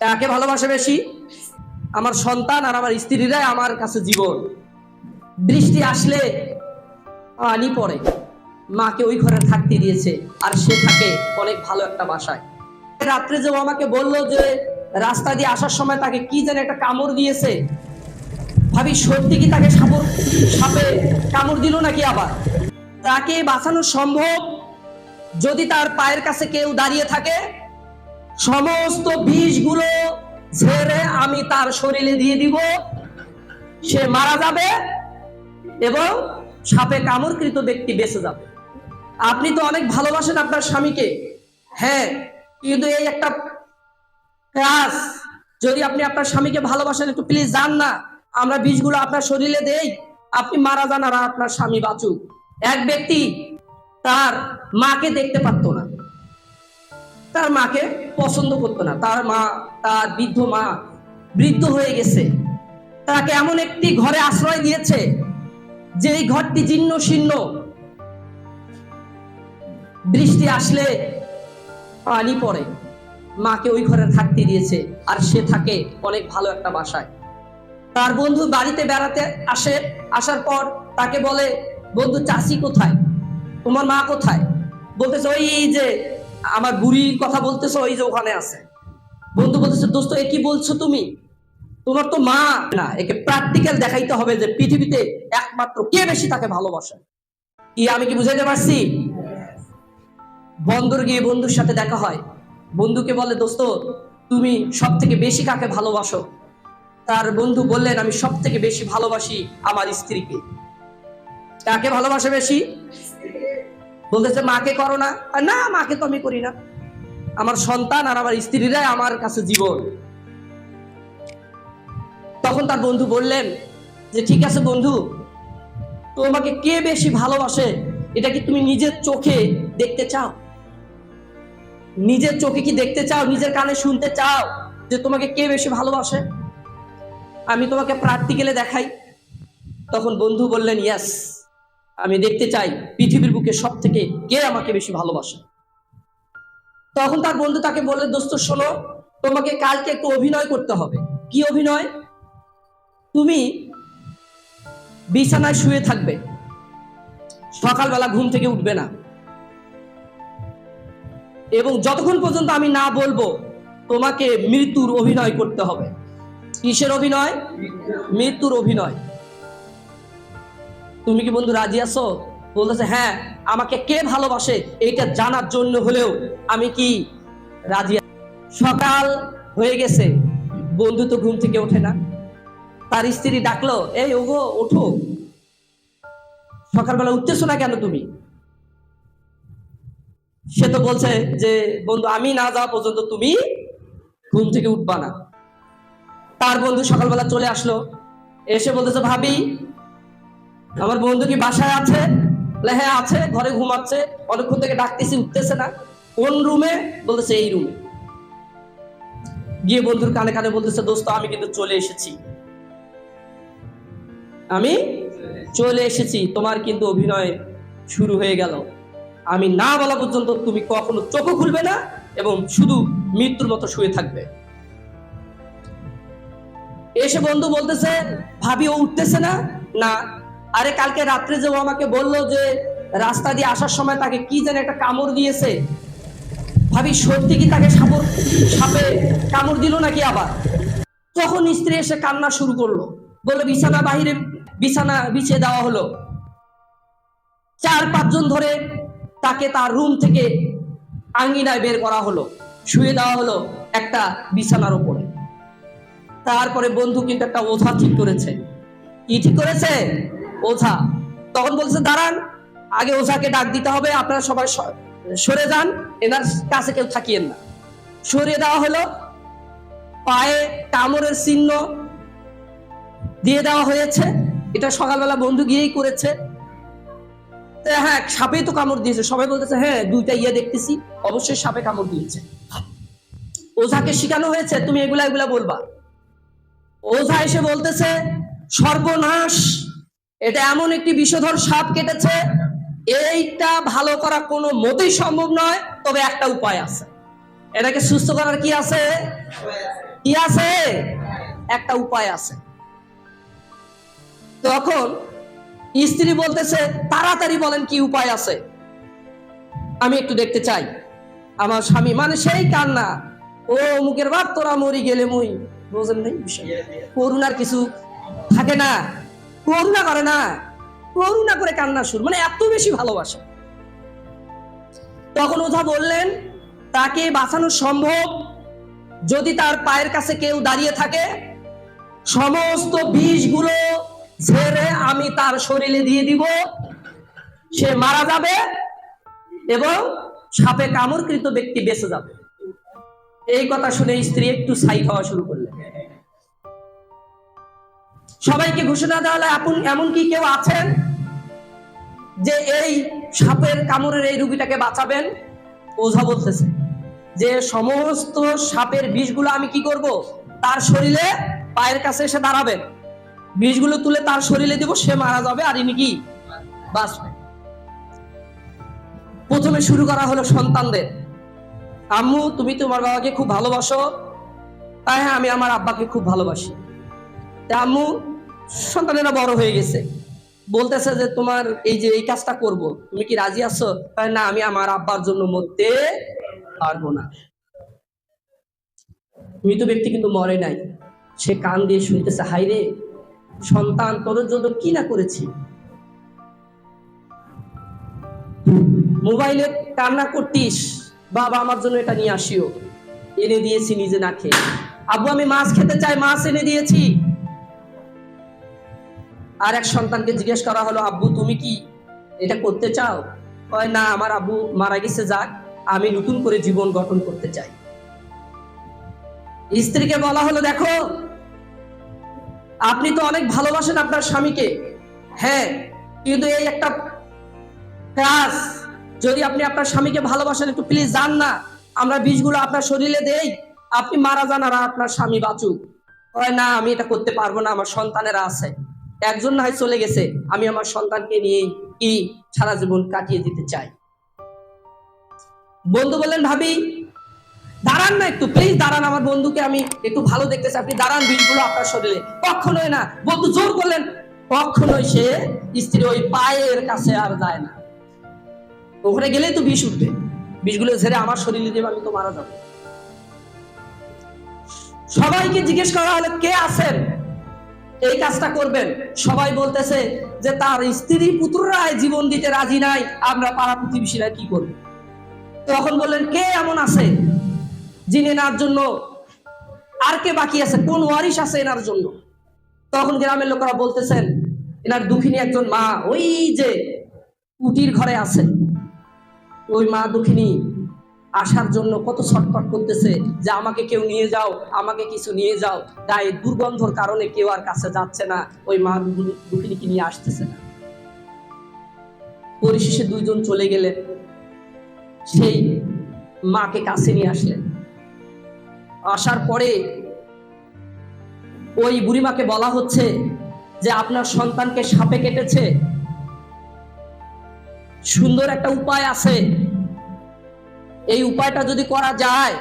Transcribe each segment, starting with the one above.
কাকে ভালোবাসে বেশি? আমার সন্তান আর আমার স্ত্রীরাই আমার কাছে জীবন। বৃষ্টি আসলে পানি পড়ে, মাকে ওই ঘরে থাকতে দিয়েছে, আর সে থাকে অনেক ভালো একটা বাসায়। রাত্রে যে আমাকে বললো যে রাস্তা দিয়ে আসার সময় তাকে কি যেন একটা কামড় দিয়েছে, ভাবি সত্যি কি তাকে সাপে কামড় দিল নাকি? আবার তাকে বাঁচানো সম্ভব যদি তার পায়ের কাছে কেউ দাঁড়িয়ে থাকে। সমস্ত বিষগুলো ঝেড়ে আমি তার শরীরে দিয়ে দিব, সে মারা যাবে এবং সাপে কামড়কৃত ব্যক্তি বেঁচে যাবে। আপনি তো অনেক ভালোবাসেন আপনার স্বামীকে, হ্যাঁ, কিন্তু এই একটা কাজ, যদি আপনি আপনার স্বামীকে ভালোবাসেন, একটু প্লিজ যান না, আমরা বিষগুলো আপনার শরীরে দেই, আপনি মারা যান আর আপনার স্বামী বাঁচুক। এক ব্যক্তি তার মাকে দেখতে পারতো না, তার মাকে পছন্দ করতো না, তার মা, তার বৃদ্ধ মা বৃদ্ধ হয়ে গেছে, তাকে এমন একটি ঘরে আশ্রয় দিয়েছে যে এই ঘরটি জীর্ণ শীর্ণ। বৃষ্টি আসলে পানি পড়ে, মাকে ওই ঘরে থাকতে দিয়েছে, আর সে থাকে অনেক ভালো একটা বাসায়। তার বন্ধু বাড়িতে বেড়াতে আসে, আসার পর তাকে বলে, বন্ধু চাচি কোথায়, তোমার মা কোথায়? বলতেছে ওই যে আমার বুড়ির কথা বলতেছে, ওই যে ওখানে আছে। বন্ধু বলতেছে, দোস্ত এ কি বলছো তুমি, তোমার তো মা না। একে প্র্যাকটিক্যাল দেখাইতে হবে যে পৃথিবীতে একমাত্র কে বেশি তাকে ভালোবাসে। কি আমি কি বুঝাইতে পারছি? বন্দর গিয়ে বন্ধুর সাথে দেখা হয়, বন্ধুকে বলে, দোস্ত তুমি সব থেকে বেশি কাকে ভালোবাসো? তার বন্ধু বললেন, আমি সব থেকে বেশি ভালোবাসি আমার স্ত্রীকে। কাকে ভালোবাসে বেশি? বলতেছে মাকে করো না? না, মাকে তো আমি করি না, আমার সন্তান আর আমার স্ত্রীরাই আমার কাছে জীবন। তখন তার বন্ধু বললেন যে ঠিক আছে বন্ধু, তোমাকে কে বেশি ভালোবাসে এটা কি তুমি নিজের চোখে দেখতে চাও? নিজের চোখে কি দেখতে চাও, নিজের কানে শুনতে চাও যে তোমাকে কে বেশি ভালোবাসে? আমি তোমাকে প্র্যাকটিক্যালে দেখাই। তখন বন্ধু বললেন, ইয়েস, আমি দেখতে চাই পৃথিবীর বুকে সব থেকে কে আমাকে বেশি ভালোবাসে। তখন তার বন্ধু তাকে বললেন, দোস্ত শোনো, তোমাকে কালকে একটু অভিনয় করতে হবে। কি অভিনয়? তুমি বিছানায় শুয়ে থাকবে, সকালবেলা ঘুম থেকে উঠবে না, এবং যতক্ষণ পর্যন্ত আমি না বলবো তোমাকে মৃত্যুর অভিনয় করতে হবে। কিসের অভিনয়? মৃত্যুর অভিনয়। তুমি কি বন্ধু রাজি আছো? বলতেছে, হ্যাঁ, আমাকে কে ভালোবাসে এইটা জানার জন্য হলেও আমি কি রাজি। সকাল হয়ে গেছে, বন্ধু তো ঘুম থেকে ওঠে না। তার স্ত্রী ডাকলো, এই ওগো ওঠো, সকালবেলা উঠতেছো না কেন তুমি? সে তো বলছে যে বন্ধু আমি না যাওয়া পর্যন্ত তুমি ঘুম থেকে উঠবা না। তার বন্ধু সকালবেলা চলে আসলো, এসে বলতেছে, ভাবি আমার বন্ধু কি বাসায় আছে? হ্যাঁ আছে, ঘরে ঘুমাচ্ছে, অনেকক্ষণ থেকে ডাকতেছি উঠতেছে না। কোন রুমে? বলতেছে এই রুমে। গিয়ে বন্ধুর কানে কানে বলতেছে, দোস্ত আমি কিন্তু চলে এসেছি, আমি চলে এসেছি, তোমার কিন্তু অভিনয় শুরু হয়ে গেল। আমি না বলা পর্যন্ত তুমি কখনো চোখ খুলবে না এবং শুধু মৃত্যুর মতো শুয়ে থাকবে। এসে বন্ধু বলতেছে, ভাবি ও উঠতেছে না? না। আরে কালকে রাত্রে যে ও আমাকে বললো যে রাস্তা দিয়ে আসার সময় তাকে কি যেন একটা কামড় দিয়েছে, ভাবি সত্যি কি তাকে সাপে কামড় দিল নাকি? আবার তখন স্ত্রী এসে কান্না শুরু করলো, বললো বিছানা বিছিয়ে দেওয়া হলো, 4-5 জন ধরে তাকে তার রুম থেকে আঙ্গিনায় বের করা হলো, শুয়ে দেওয়া হলো একটা বিছানার উপরে। তারপরে বন্ধু কিন্তু একটা ওঝা ঠিক করেছে। কি ঠিক করেছে? ওঝা। তখন বলছে, দাঁড়ান, আগে ওঝাকে ডাক দিতে হবে, আপনারা সবাই সরে যান, এনার কাছে কেউ থাকিয়েন না। সরিয়ে দেওয়া হলো, পায়ে কামড়ের চিহ্ন দিয়ে দেওয়া হয়েছে। এটা সকালবেলা বন্ধু গিয়েই করেছে। হ্যাঁ, সাপে তো কামড় দিয়েছে, সবাই বলতেছে, হ্যাঁ দুইটা দেখতেছি, অবশ্যই সাপে কামড় দিয়েছে। ওঝাকে শিখানো হয়েছে তুমি এগুলা বলবা। ওঝা এসে বলতেছে, সর্বনাশ, এটা এমন একটি বিষধর সাপ কেটেছে, এইটা ভালো করা কোনো মতেই সম্ভব নয়, তবে একটা উপায় আছে। এটাকে সুস্থ করার কি আছে? কি আছে? একটা উপায় আছে। তখন স্ত্রী বলতেছে, তাড়াতাড়ি বলেন কি উপায় আছে, আমি একটু দেখতে চাই। আমার স্বামী মানে সেই কান্না, ও মুখের বাপ তোরা মরি গেলে মুই, বোঝেন নাই বিষয়? করুণার কিছু থাকে না, করুণা করে না, করুণা করে কান্না শুরু, মানে এত বেশি ভালোবাসে। তখন ওঝা বললেন, তাকে বাঁচানো সম্ভব যদি তার পায়ের কাছে কেউ দাঁড়িয়ে থাকে, সমস্ত বিষগুলো ঝেড়ে আমি তার শরীরে দিয়ে দিব, সে মারা যাবে এবং সাপে কামড়কৃত ব্যক্তি বেঁচে যাবে। এই কথা শুনে স্ত্রী একটু ছাই খাওয়া শুরু করলেন। সবাইকে ঘোষণা দেওয়া হলো, এমন কি কেউ আছেন যে এই সাপের কামড়ের এই রোগীটাকে বাঁচাবেন? ওঝা বলতেছে যে সমস্ত সাপের বিষগুলো আমি কি করব, তার শরীরে পায়ের কাছে এসে দাঁড়াবেন, বিষগুলো তুলে তার শরীরে দিব, সে মারা যাবে আর ইনি কি বাঁচবে। প্রথমে শুরু করা হলো সন্তানদের। আম্মু তুমি তোমার বাবাকে খুব ভালোবাসো? হ্যাঁ, আমি আমার আব্বাকে খুব ভালোবাসি। আম্মু, সন্তানেরা বড় হয়ে গেছে, বলতেছে যে তোমার এই যে এই কাজটা করব, তুমি কি রাজি আছো? না, আমি আমার আব্বার জন্য মরতে পারবো না। মৃত ব্যক্তি কিন্তু মরে নাই, সে কান দিয়ে শুনতেছে, হাই রে সন্তান, তোর জন্য কি না করেছি। মোবাইলে কান্না করতিস, বাবা আমার জন্য এটা নিয়ে আসিও, এনে দিয়েছি নিজে না খেয়ে। আব্বু আমি মাছ খেতে চাই, মাছ এনে দিয়েছি। আর এক সন্তানকে জিজ্ঞেস করা হলো, আব্বু তুমি কি এটা করতে চাও? কয় না, আমার আব্বু মারা গেছে, যাক, আমি নতুন করে জীবন গঠন করতে চাই। স্ত্রীকে বলা হলো, দেখো আপনি তো অনেক ভালোবাসেন আপনার স্বামীকে, হ্যাঁ, কিন্তু এই একটা কাজ, যদি আপনি আপনার স্বামীকে ভালোবাসেন, একটু প্লিজ যান না, আমরা বিষগুলো আপনার শরীরে দেই, আপনি মারা যান আর আপনার স্বামী বাঁচুক। কয় না, আমি এটা করতে পারবো না, আমার সন্তানেরা আছে, একজন না হয় চলে গেছে, আমি আমার সন্তানকে নিয়ে কি সারা জীবন কাটিয়ে দিতে চাই। বন্ধু বললেন, ভাবি দাঁড়ান না, একটু প্লিজ দাঁড়ান, আমার বন্ধুকে আমি একটু ভালো দেখতে চাই, আপনি দাঁড়ান, বিষগুলো আপনার শরীরে। কখনোই না, বন্ধু জোর করলেন, কখনোই সে স্ত্রী ওই পায়ের কাছে আর যায় না। ওখানে গেলেই তো বিষ উঠবে, বিষগুলো ঝেড়ে আমার শরীরে দেবে, আমি তো মারা যাবো। সবাইকে জিজ্ঞেস করা হলো, কে আছেন এই কাজটা করবেন? সবাই বলতেছে যে তার স্ত্রী পুত্ররাই জীবন দিতে রাজি নাই, আমরা পাড়া প্রতিবেশীরা কি করব? তখন বললেন, কে এমন আছে যিনি এনার জন্য, আর কে বাকি আছে, কোন ওয়ারিশ আছে এনার জন্য? তখন গ্রামের লোকেরা বলতেছেন, এনার দুঃখিনী একজন মা ওই যে কুটির ঘরে আছে, ওই মা দুঃখিনী আসার জন্য কত ছটফট করতেছে যে আমাকে কেউ নিয়ে যাও, আমাকে কিছু নিয়ে যাও, গায়ে দুর্গন্ধর কারণে কেউ আর কাছে যাচ্ছে না, ওই মা দুঃখিনীকে নিয়ে আসতেছে না। পরিশেষে দুইজন চলে গেলেন, সেই মাকে কাছে নিয়ে আসলেন। আসার পরে ওই বুড়িমাকে বলা হচ্ছে যে আপনার সন্তানকে সাপে কেটেছে, সুন্দর একটা উপায় আছে, এই উপায়টা যদি করা যায়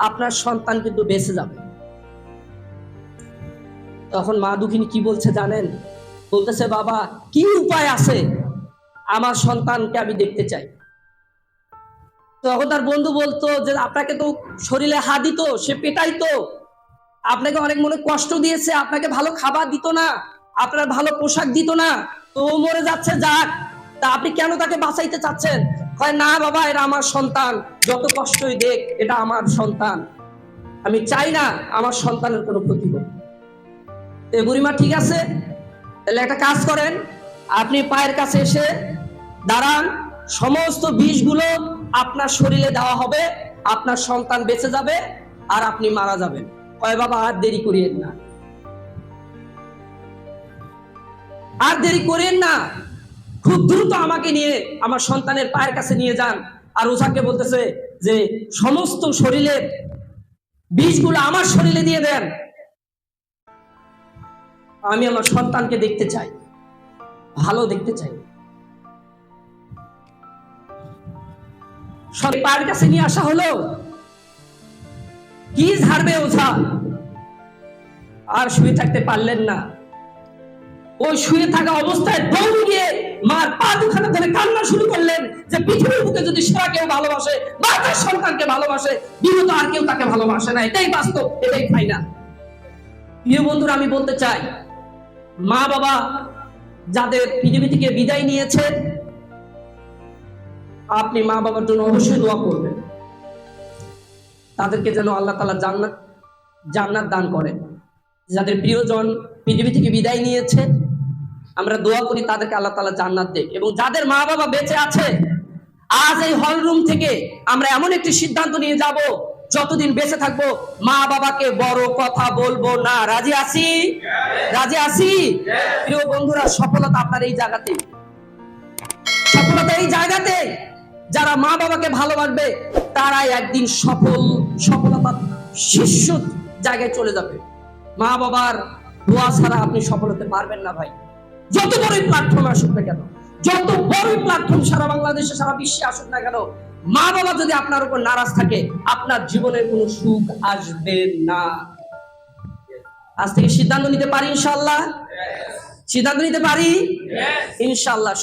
আপনার সন্তান কিন্তু বেঁচে যাবে। তখন মা দুঃখিনী কি বলছে জানেন? বলতেছে, বাবা কি উপায় আছে, আমার সন্তানকে আমি দেখতে চাই। তখন তার বন্ধু বলতো যে আপনাকে তো শরীরে হাত দিত, সে পেটাইতো, আপনাকে অনেক মনে কষ্ট দিয়েছে, আপনাকে ভালো খাবার দিত না, আপনার ভালো পোশাক দিত না, তো ও মরে যাচ্ছে, যাক, তা আপনি কেন তাকে বাঁচাইতে চাচ্ছেন? হয় না বাবা, এটা আমার সন্তান, যত কষ্টই দেখ, এটা আমার সন্তান, আমি চাই না আমার সন্তানের কোনো ক্ষতি হোক। বুড়িমা ঠিক আছে, তাহলে একটা কাজ করেন, আপনি পায়ের কাছে এসে দাঁড়ান, সমস্ত বিষগুলো আপনার শরীরে দেওয়া হবে, আপনার সন্তান বেঁচে যাবে আর আপনি মারা যাবেন। কয় বাবা আর দেরি করিয়েন না, আর দেরি করেন না, খুব দ্রুত আমাকে নিয়ে আমার সন্তানের পায়ের কাছে নিয়ে যান। আর ওঝাকে বলতেছে যে সমস্ত শরীরের বিষগুলো আমার শরীরে দিয়ে দেন, আমি আমার সন্তানকে দেখতে চাই, ভালো দেখতে চাই। পায়ের কাছে নিয়ে আসা হলো, কি ঝাড়বে ওঝা? আর শুয়ে থাকতে পারলেন না। ওই শুয়ে থাকা অবস্থায় দৌড় গিয়ে মার পা দুখানা ধরে কান্না শুরু করলেন যে পৃথিবীর বুকে যদি সেরা কেউ ভালোবাসে বা তার সন্তানকে ভালোবাসে, বিগত আর কেউ তাকে ভালোবাসে না। এটাই বাস্তব, এটাই ফাইনাল। প্রিয় বন্ধুরা, আমি বলতে চাই, মা বাবা যাদের পৃথিবী থেকে বিদায় নিয়েছে, আপনি মা বাবার জন্য অবশ্যই দোয়া করবেন, তাদেরকে যেন আল্লাহ তাআলা জান্নাত দান করেন। যাদের প্রিয়জন পৃথিবী থেকে বিদায় নিয়েছে, আমরা দোয়া করি তাদেরকে আল্লাহ তাআলা জান্নাত দেখ। এবং যাদের মা বাবা বেঁচে আছে, আজ এই হল রুম থেকে আমরা এমন একটি সিদ্ধান্ত নিয়ে যাব, যতদিন বেঁচে থাকবো মা বাবাকে বড় কথা বলবো না। রাজি আছি? রাজি আছি? প্রিয় বন্ধুরা, সফলতা আপনার এই জায়গাতে, সফলতা এই জায়গাতে। যারা মা বাবাকে ভালোবাসবে তারাই একদিন সফলতার শীর্ষ জায়গায় চলে যাবে। মা বাবার দোয়া ছাড়া আপনি সফল হতে পারবেন না ভাই। যত বড়ই প্ল্যাটফর্ম আসুক না কেন, যত বড়ই প্ল্যাটফর্ম সারা বাংলাদেশে সারা বিশ্বে আসুক না কেন, মা বাবা যদি আপনার উপর নারাজ থাকে, আপনার জীবনে কোনো সুখ আসবে না। আজ থেকে সিদ্ধান্ত নিতে পারি ইনশাআল্লাহ? সিদ্ধান্ত নিতে পারি ইনশাআল্লাহ।